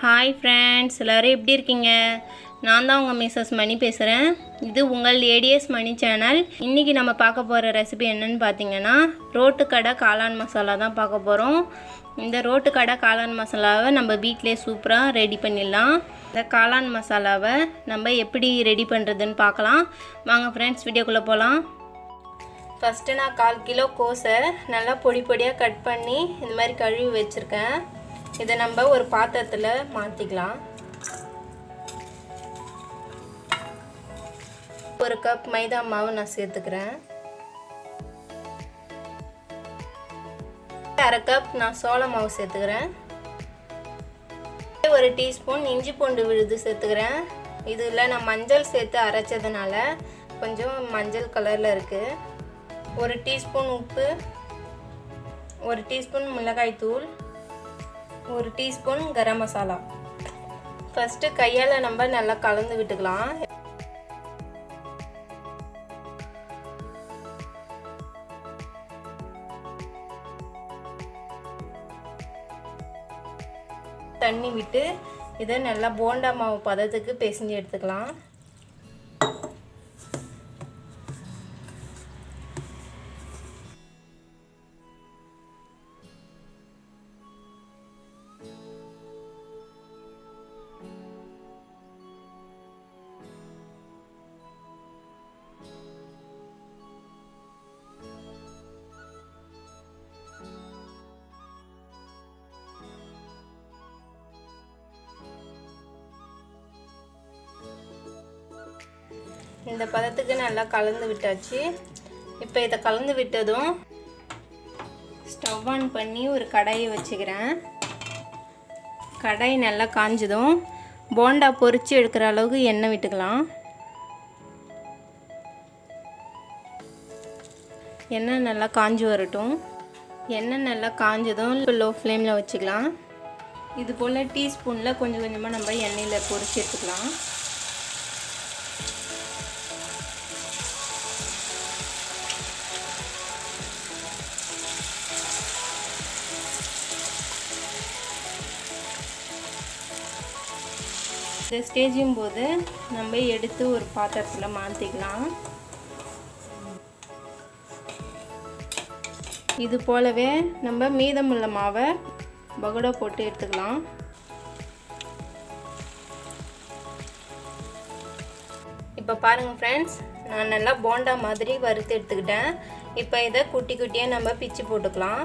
Hi friends, எல்லோரும் எப்படி இருக்கீங்க? நான் தான் உங்கள் மிஸ்ஸஸ் மணி பேசுகிறேன். இது உங்கள் a.d.s மணி சேனல். இன்றைக்கி நம்ம பார்க்க போகிற ரெசிபி என்னென்னு பார்த்தீங்கன்னா, ரோட்டு கடை காளான் மசாலா தான் பார்க்க போகிறோம். இந்த ரோட்டு கடை காளான் மசாலாவை நம்ம வீட்டிலே சூப்பராக ரெடி பண்ணிடலாம். இந்த காளான் மசாலாவை நம்ம எப்படி ரெடி பண்ணுறதுன்னு பார்க்கலாம். வாங்க ஃப்ரெண்ட்ஸ், வீடியோக்குள்ளே போகலாம். ஃபஸ்ட்டு நான் 1/4 கிலோ கோஸை நல்லா பொடி பொடியாக கட் பண்ணி இந்த மாதிரி கழுவி வச்சுருக்கேன். இதை நம்ம ஒரு பாத்திரத்தில் மாற்றிக்கலாம். 1 கப் மைதா மாவு நான் சேர்த்துக்கிறேன். 1/2 கப் நான் சோள மாவு சேர்த்துக்கிறேன். 1 டீஸ்பூன் இஞ்சி பூண்டு விழுது சேர்த்துக்கிறேன். இதில் நான் மஞ்சள் சேர்த்து அரைச்சதுனால கொஞ்சம் மஞ்சள் கலரில் இருக்குது. 1 டீஸ்பூன் உப்பு, 1 டீஸ்பூன் மிளகாய் தூள், 1 டீஸ்பூன் கரம் மசாலா. ஃபஸ்ட்டு கையால் நம்ம நல்லா கலந்து விட்டுக்கலாம். தண்ணி விட்டு இதை நல்லா போண்டா மாவு பதத்துக்கு பிசைஞ்சு எடுத்துக்கலாம். இந்த பதத்துக்கு நல்லா கலந்து விட்டாச்சு. இப்போ இதை கலந்து விட்டதும் ஸ்டவ் ஆன் பண்ணி ஒரு கடாயை வச்சுக்கிறேன். கடாய் நல்லா காஞ்சதும் போண்டா பொரித்து எடுக்கிற அளவுக்கு எண்ணெய் விட்டுக்கலாம். எண்ணெய் நல்லா காஞ்சி வரட்டும். எண்ணெய் நல்லா காஞ்சதும் லோ ஃப்ளேமில் வச்சுக்கலாம். இது போல் டீஸ்பூனில் கொஞ்சம் கொஞ்சமாக நம்ம எண்ணெயில் பொரித்து எடுத்துக்கலாம். இந்த ஸ்டேஜும் போது நம்ம எடுத்து ஒரு பாத்திரத்தில் மாற்றிக்கலாம். இது போலவே நம்ம மீதமுள்ள மாவை பகோடா போட்டு எடுத்துக்கலாம். இப்போ பாருங்கள் ஃப்ரெண்ட்ஸ், நான் நல்லா போண்டா மாதிரி வறுத்து எடுத்துக்கிட்டேன். இப்போ இதை குட்டி குட்டியாக நம்ம பிச்சு போட்டுக்கலாம்.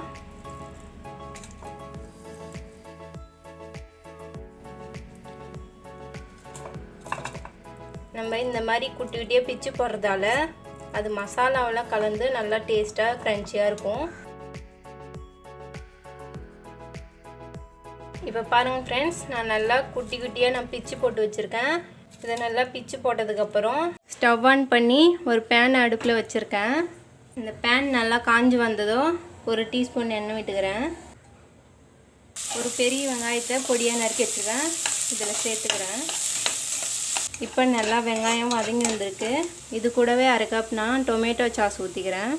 நம்ம இந்த மாதிரி குட்டி குட்டியாக பிச்சு போடுறதால அது மசாலாவில் கலந்து நல்லா டேஸ்ட்டாக க்ரன்ச்சியாக இருக்கும். இப்போ பாருங்கள் ஃப்ரெண்ட்ஸ், நான் நல்லா குட்டி குட்டியாக நான் பிச்சு போட்டு வச்சுருக்கேன். இதை நல்லா பிச்சு போட்டதுக்கப்புறம் ஸ்டவ் ஆன் பண்ணி ஒரு பேன் அடுப்பில் வச்சுருக்கேன். இந்த பேன் நல்லா காஞ்சி வந்ததும் 1 டீஸ்பூன் எண்ணெய் விட்டுக்கிறேன். ஒரு பெரிய வெங்காயத்தை பொடியாக நறுக்கி வச்சுருக்கேன், இதில் சேர்த்துக்கிறேன். இப்போ நல்லா வெங்காயம் வதங்கி வந்திருக்கு. இது கூடவே 1/2 கப் நான் டொமேட்டோ சாஸ் ஊற்றிக்கிறேன்.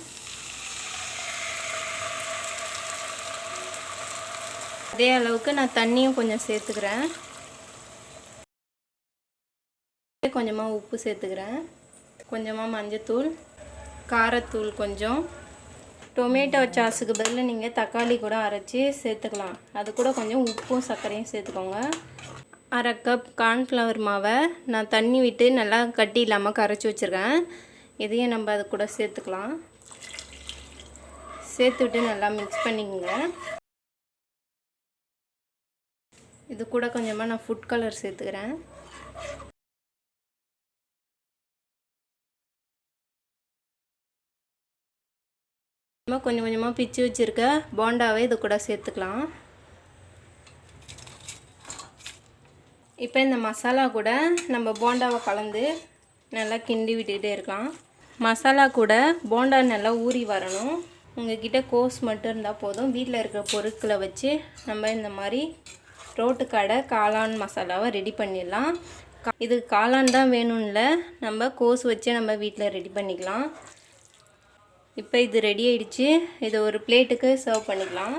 அதே அளவுக்கு நான் தண்ணியும் கொஞ்சம் சேர்த்துக்கிறேன். கொஞ்சமாக உப்பு சேர்த்துக்கிறேன். கொஞ்சமாக மஞ்சத்தூள், காரத்தூள் கொஞ்சம். டொமேட்டோ சாஸுக்கு பதில் நீங்கள் தக்காளி கூட அரைச்சி சேர்த்துக்கலாம். அது கூட கொஞ்சம் உப்பும் சர்க்கரையும் சேர்த்துக்கோங்க. 1/2 கப் கார்ன்ஃப்ளவர் மாவை நான் தண்ணி விட்டு நல்லா கட்டி இல்லாமல் கரைச்சி வச்சுருக்கேன். இதையும் நம்ம அது கூட சேர்த்துக்கலாம். சேர்த்து விட்டு நல்லா மிக்ஸ் பண்ணிக்கோங்க. இது கூட கொஞ்சமாக நான் ஃபுட் கலர் சேர்த்துக்கிறேன். கொஞ்சம் கொஞ்சமாக பிச்சு வச்சுருக்க போண்டாவை இது கூட சேர்த்துக்கலாம். இப்போ இந்த மசாலா கூட நம்ம போண்டாவை கலந்து நல்லா கிண்டி விட்டுக்கிட்டே இருக்கலாம். மசாலா கூட போண்டா நல்லா ஊறி வரணும். உங்கள்கிட்ட கோஸ் மட்டும் இருந்தால் போதும். வீட்டில் இருக்கிற பொருட்களை வச்சு நம்ம இந்த மாதிரி ரோட்டு கடை காளான் மசாலாவை ரெடி பண்ணிடலாம். இது காளான் தான் வேணும்ல, நம்ம கோஸ் வச்சு நம்ம வீட்டில் ரெடி பண்ணிக்கலாம். இப்போ இது ரெடி ஆயிடுச்சு. இதை ஒரு பிளேட்டுக்கு சர்வ் பண்ணிக்கலாம்.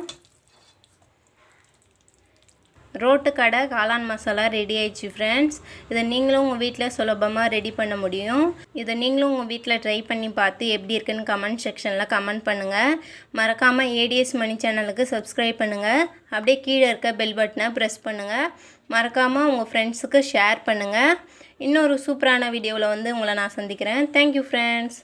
ரோட்டு கடை காளான் மசாலா ரெடி ஆயிடுச்சு ஃப்ரெண்ட்ஸ். இதை நீங்களும் உங்கள் வீட்டில் சுலபமாக ரெடி பண்ண முடியும். இதை நீங்களும் உங்கள் வீட்டில் ட்ரை பண்ணி பார்த்து எப்படி இருக்குன்னு கமெண்ட் செக்ஷனில் கமெண்ட் பண்ணுங்கள். மறக்காமல் ஏடிஎஸ் மணி சேனலுக்கு சப்ஸ்கிரைப் பண்ணுங்கள். அப்படியே கீழே இருக்க பெல் பட்டனை ப்ரெஸ் பண்ணுங்கள். மறக்காமல் உங்கள் ஃப்ரெண்ட்ஸுக்கு ஷேர் பண்ணுங்கள். இன்னொரு சூப்பரான வீடியோவில் உங்களை நான் சந்திக்கிறேன். Thank you friends.